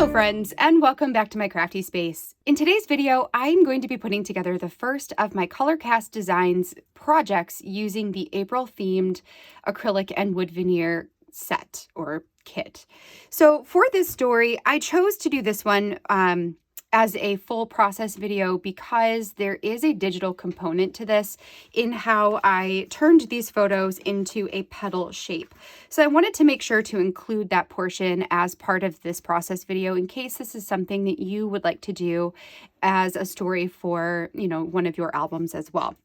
Hello friends, and welcome back to my crafty space. In today's video, I'm going to be putting together the first of my Colorcast Designs projects using the April themed acrylic and wood veneer set or kit. So for this story, I chose to do this one as a full process video because there is a digital component to this in how I turned these photos into a petal shape. So I wanted to make sure to include that portion as part of this process video in case this is something that you would like to do as a story for, one of your albums as well.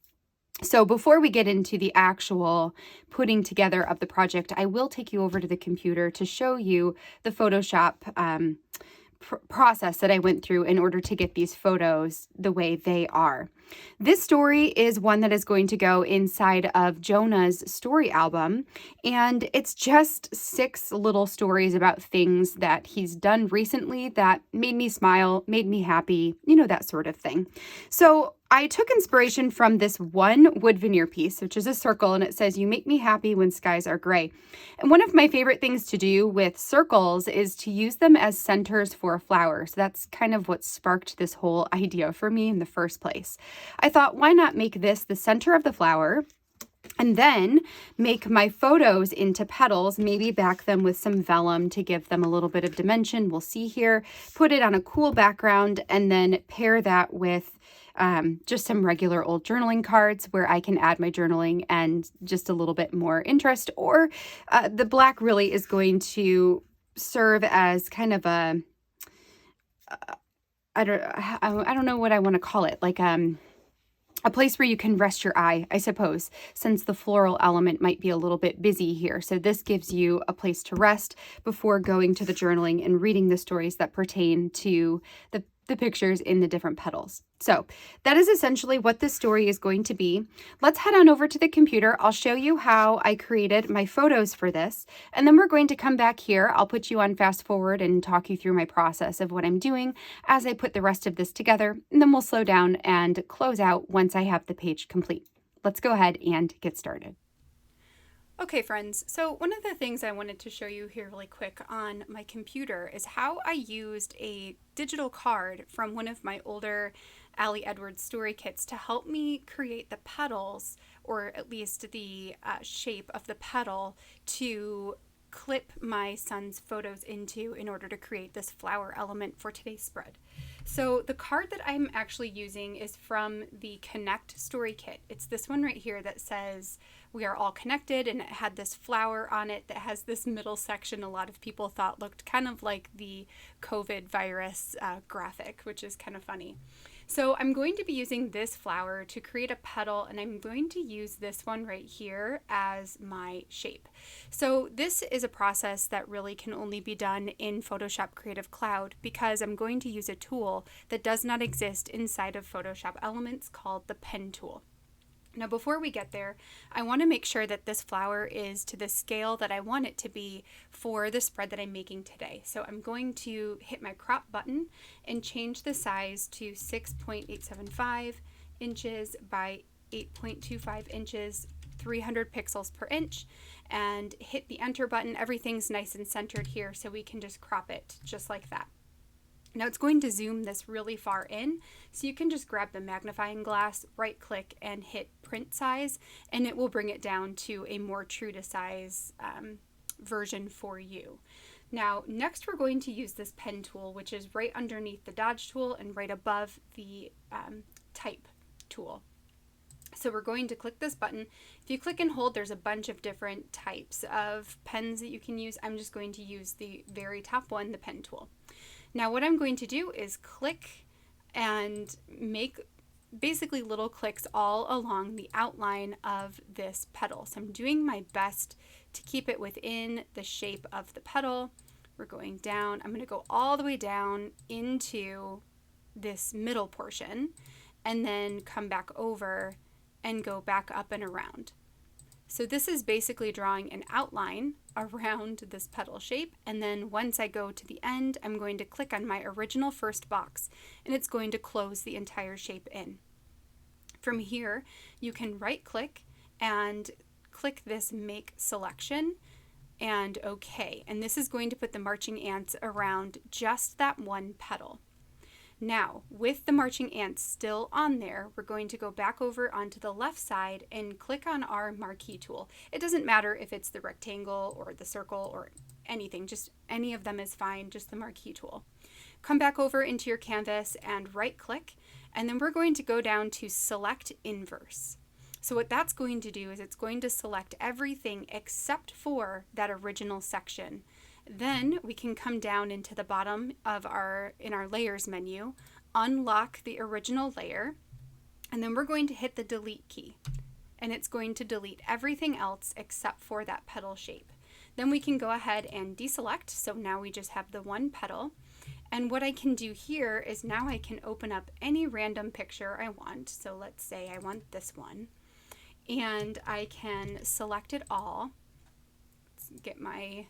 So before we get into the actual putting together of the project, I will take you over to the computer to show you the Photoshop process that I went through in order to get these photos the way they are. This story is one that is going to go inside of Jonah's story album, and it's just 6 little stories about things that he's done recently that made me smile, made me happy, that sort of thing. So I took inspiration from this one wood veneer piece, which is a circle, and it says, "You make me happy when skies are gray." And one of my favorite things to do with circles is to use them as centers for a flower. So that's kind of what sparked this whole idea for me in the first place. I thought, why not make this the center of the flower? And then make my photos into petals, maybe back them with some vellum to give them a little bit of dimension. We'll see here, put it on a cool background, and then pair that with just some regular old journaling cards where I can add my journaling and just a little bit more interest. Or the black really is going to serve as kind of a, I don't know what I want to call it, like a place where you can rest your eye, I suppose, since the floral element might be a little bit busy here. So this gives you a place to rest before going to the journaling and reading the stories that pertain to the pictures in the different petals. So that is essentially what this story is going to be. Let's head on over to the computer. I'll show you how I created my photos for this, and then we're going to come back here. I'll put you on fast forward and talk you through my process of what I'm doing as I put the rest of this together, and then we'll slow down and close out once I have the page complete. Let's go ahead and get started. Okay, friends, so one of the things I wanted to show you here really quick on my computer is how I used a digital card from one of my older Ali Edwards story kits to help me create the petals, or at least the shape of the petal, to clip my son's photos into in order to create this flower element for today's spread. So the card that I'm actually using is from the Connect story kit. It's this one right here that says "We are all connected," and it had this flower on it that has this middle section a lot of people thought looked kind of like the COVID virus graphic, which is kind of funny. So I'm going to be using this flower to create a petal, and I'm going to use this one right here as my shape. So this is a process that really can only be done in Photoshop Creative Cloud because I'm going to use a tool that does not exist inside of Photoshop Elements called the pen tool. Now, before we get there, I want to make sure that this flower is to the scale that I want it to be for the spread that I'm making today. So I'm going to hit my crop button and change the size to 6.875 inches by 8.25 inches, 300 pixels per inch, and hit the enter button. Everything's nice and centered here, so we can just crop it just like that. Now it's going to zoom this really far in, so you can just grab the magnifying glass, right click, and hit print size, and it will bring it down to a more true to size version for you. Now next we're going to use this pen tool, which is right underneath the dodge tool and right above the type tool. So we're going to click this button. If you click and hold, there's a bunch of different types of pens that you can use. I'm just going to use the very top one, the pen tool. Now what I'm going to do is click and make basically little clicks all along the outline of this petal. So I'm doing my best to keep it within the shape of the petal. We're going down. I'm going to go all the way down into this middle portion and then come back over and go back up and around. So this is basically drawing an outline around this petal shape, and then once I go to the end, I'm going to click on my original first box, and it's going to close the entire shape in. From here, you can right click and click this Make Selection, and OK. And this is going to put the marching ants around just that one petal. Now, with the marching ants still on there, we're going to go back over onto the left side and click on our marquee tool. It doesn't matter if it's the rectangle or the circle or anything, just any of them is fine, just the marquee tool. Come back over into your canvas and right click, and then we're going to go down to select inverse. So what that's going to do is it's going to select everything except for that original section. Then we can come down into the bottom of our layers menu, unlock the original layer, and then we're going to hit the delete key. And it's going to delete everything else except for that petal shape. Then we can go ahead and deselect, so now we just have the one petal. And what I can do here is now I can open up any random picture I want. So let's say I want this one. And I can select it all. Let's get my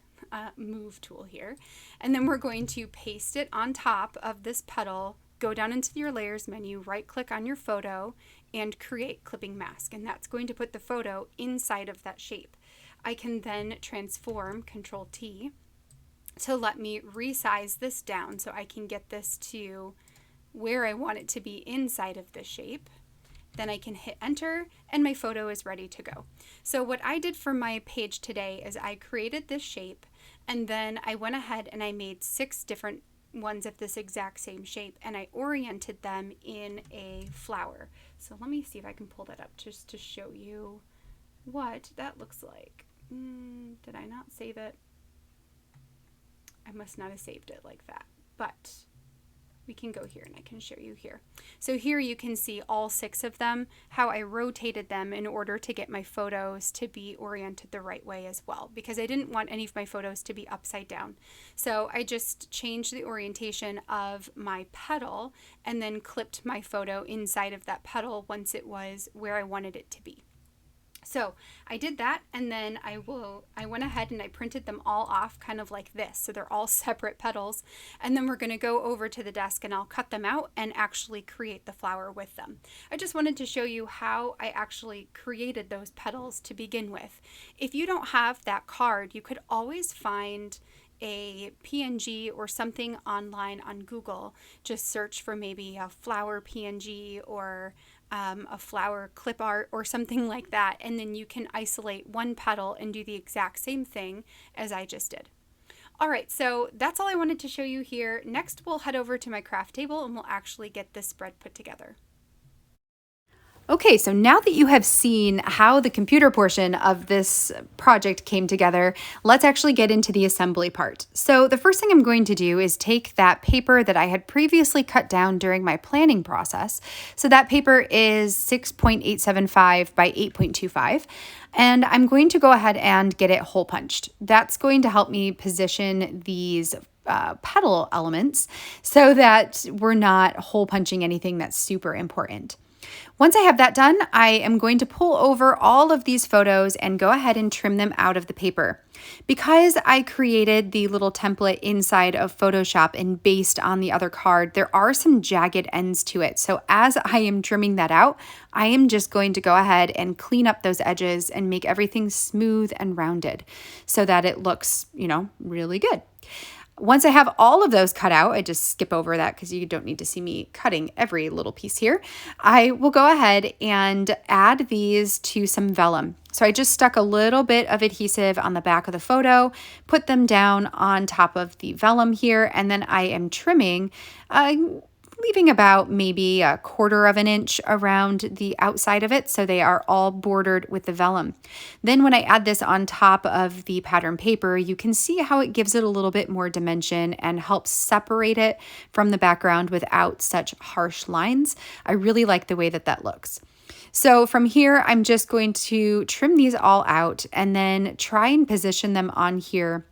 move tool here. And then we're going to paste it on top of this petal, go down into your layers menu, right click on your photo, and create clipping mask. And that's going to put the photo inside of that shape. I can then transform, Control T, to let me resize this down so I can get this to where I want it to be inside of the shape. Then I can hit enter and my photo is ready to go. So what I did for my page today is I created this shape and then I went ahead and I made 6 different ones of this exact same shape and I oriented them in a flower. So let me see if I can pull that up just to show you what that looks like. Did I not save it? I must not have saved it like that, but we can go here and I can show you here. So here you can see all 6 of them, how I rotated them in order to get my photos to be oriented the right way as well, because I didn't want any of my photos to be upside down. So I just changed the orientation of my petal and then clipped my photo inside of that petal once it was where I wanted it to be. So I did that and then I went ahead and I printed them all off kind of like this. So they're all separate petals. And then we're going to go over to the desk and I'll cut them out and actually create the flower with them. I just wanted to show you how I actually created those petals to begin with. If you don't have that card, you could always find a PNG or something online on Google. Just search for maybe a flower PNG or a flower clip art or something like that, and then you can isolate one petal and do the exact same thing as I just did. All right, so that's all I wanted to show you here. Next, we'll head over to my craft table and we'll actually get this spread put together. Okay, so now that you have seen how the computer portion of this project came together, let's actually get into the assembly part. So the first thing I'm going to do is take that paper that I had previously cut down during my planning process. So that paper is 6.875 by 8.25. And I'm going to go ahead and get it hole punched. That's going to help me position these petal elements so that we're not hole punching anything that's super important. Once I have that done, I am going to pull over all of these photos and go ahead and trim them out of the paper. Because I created the little template inside of Photoshop and based on the other card, there are some jagged ends to it. So as I am trimming that out, I am just going to go ahead and clean up those edges and make everything smooth and rounded so that it looks, really good. Once I have all of those cut out, I just skip over that because you don't need to see me cutting every little piece here. I will go ahead and add these to some vellum. So I just stuck a little bit of adhesive on the back of the photo, put them down on top of the vellum here, and then I am trimming, leaving about maybe 1/4 of an inch around the outside of it so they are all bordered with the vellum. Then when I add this on top of the pattern paper, you can see how it gives it a little bit more dimension and helps separate it from the background without such harsh lines. I really like the way that that looks. So from here, I'm just going to trim these all out and then try and position them on here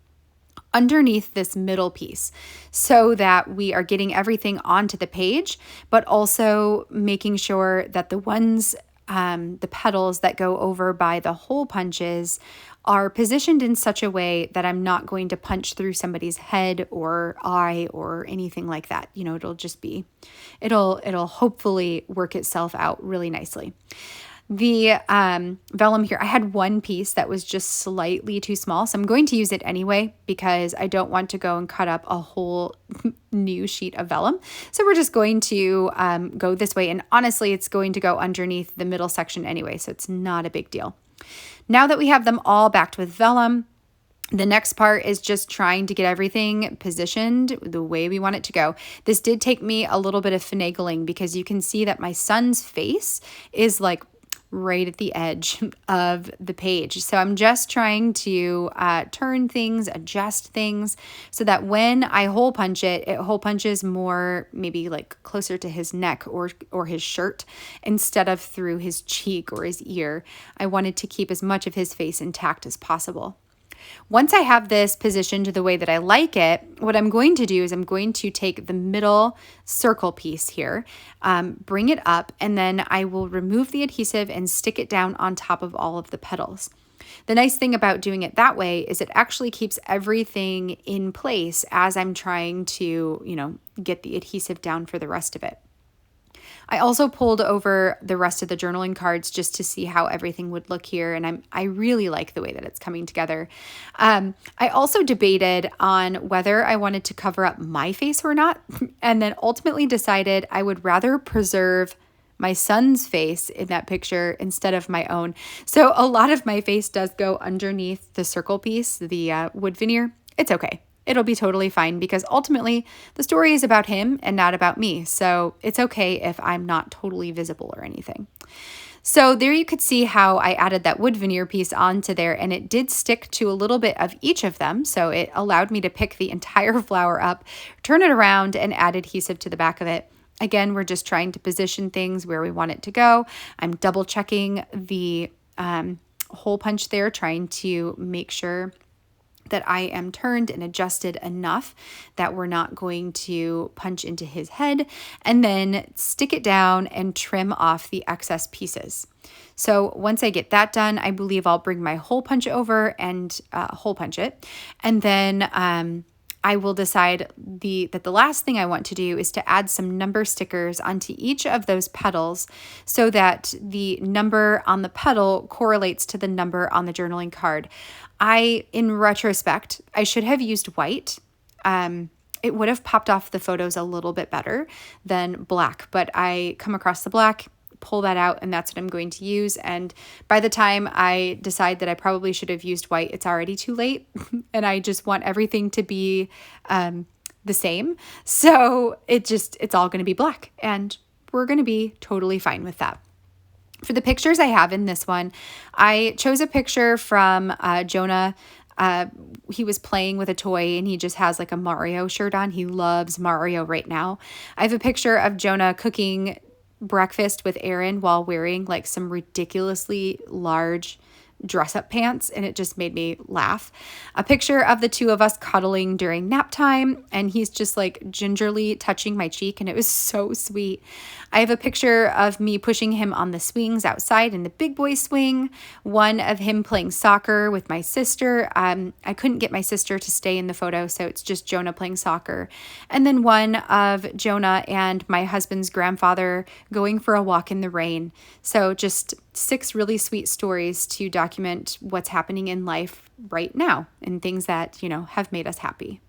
underneath this middle piece so that we are getting everything onto the page, but also making sure that the ones, the petals that go over by the hole punches are positioned in such a way that I'm not going to punch through somebody's head or eye or anything like that. It'll just be, it'll hopefully work itself out really nicely. The vellum here, I had one piece that was just slightly too small, so I'm going to use it anyway because I don't want to go and cut up a whole new sheet of vellum. So we're just going to go this way, and honestly, it's going to go underneath the middle section anyway, so it's not a big deal. Now that we have them all backed with vellum, the next part is just trying to get everything positioned the way we want it to go. This did take me a little bit of finagling because you can see that my son's face is like right at the edge of the page. So I'm just trying to turn things, adjust things so that when I hole punch it, it hole punches more maybe like closer to his neck or his shirt instead of through his cheek or his ear. I wanted to keep as much of his face intact as possible. Once I have this positioned the way that I like it, what I'm going to do is I'm going to take the middle circle piece here, bring it up, and then I will remove the adhesive and stick it down on top of all of the petals. The nice thing about doing it that way is it actually keeps everything in place as I'm trying to, get the adhesive down for the rest of it. I also pulled over the rest of the journaling cards just to see how everything would look here, and I really like the way that it's coming together. I also debated on whether I wanted to cover up my face or not, and then ultimately decided I would rather preserve my son's face in that picture instead of my own. So a lot of my face does go underneath the circle piece, the wood veneer. It's okay. It'll be totally fine because ultimately the story is about him and not about me. So it's okay if I'm not totally visible or anything. So there you could see how I added that wood veneer piece onto there, and it did stick to a little bit of each of them. So it allowed me to pick the entire flower up, turn it around, and add adhesive to the back of it. Again, we're just trying to position things where we want it to go. I'm double checking the hole punch there, trying to make sure that I am turned and adjusted enough that we're not going to punch into his head, and then stick it down and trim off the excess pieces. So once I get that done, I believe I'll bring my hole punch over and hole punch it. And then I will decide that the last thing I want to do is to add some number stickers onto each of those petals so that the number on the petal correlates to the number on the journaling card. In retrospect, I should have used white. It would have popped off the photos a little bit better than black, but I come across the black, pull that out, and that's what I'm going to use. And by the time I decide that I probably should have used white, it's already too late, and I just want everything to be the same. So it's all going to be black, and we're going to be totally fine with that. For the pictures I have in this one, I chose a picture from Jonah. He was playing with a toy and he just has like a Mario shirt on. He loves Mario right now. I have a picture of Jonah cooking breakfast with Aaron while wearing like some ridiculously large dress-up pants, and it just made me laugh. A picture of the two of us cuddling during nap time, and he's just like gingerly touching my cheek, and it was so sweet. I have a picture of me pushing him on the swings outside in the big boy swing, one of him playing soccer with my sister. I couldn't get my sister to stay in the photo, so it's just Jonah playing soccer. And then one of Jonah and my husband's grandfather going for a walk in the rain. So just 6 really sweet stories to document what's happening in life right now and things that, have made us happy.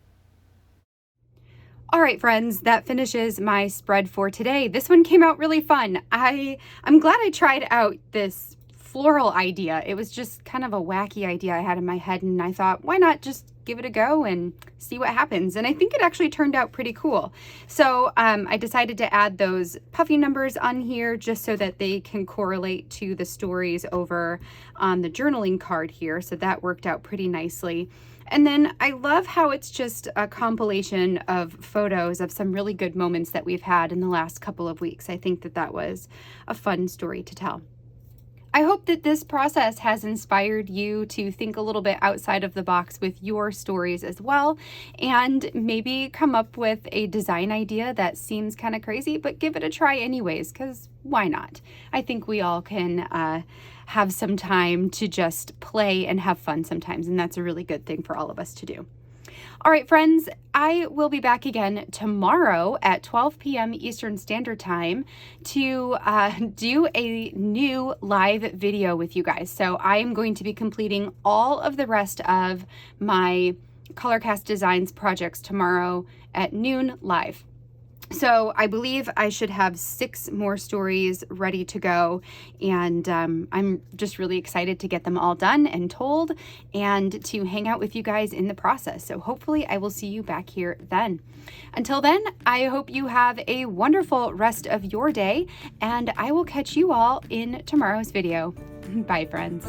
All right, friends, that finishes my spread for today. This one came out really fun. I'm glad I tried out this floral idea. It was just kind of a wacky idea I had in my head, and I thought, why not just give it a go and see what happens? And I think it actually turned out pretty cool. So I decided to add those puffy numbers on here just so that they can correlate to the stories over on the journaling card here. So that worked out pretty nicely. And then I love how it's just a compilation of photos of some really good moments that we've had in the last couple of weeks. I think that was a fun story to tell. I hope that this process has inspired you to think a little bit outside of the box with your stories as well, and maybe come up with a design idea that seems kind of crazy, but give it a try anyways, because why not? I think we all can have some time to just play and have fun sometimes, and that's a really good thing for all of us to do. All right, friends, I will be back again tomorrow at 12 p.m. Eastern Standard Time to do a new live video with you guys. So I am going to be completing all of the rest of my Colorcast Designs projects tomorrow at noon live. So I believe I should have 6 more stories ready to go, and I'm just really excited to get them all done and told and to hang out with you guys in the process. So hopefully I will see you back here then. Until then, I hope you have a wonderful rest of your day, and I will catch you all in tomorrow's video. Bye, friends.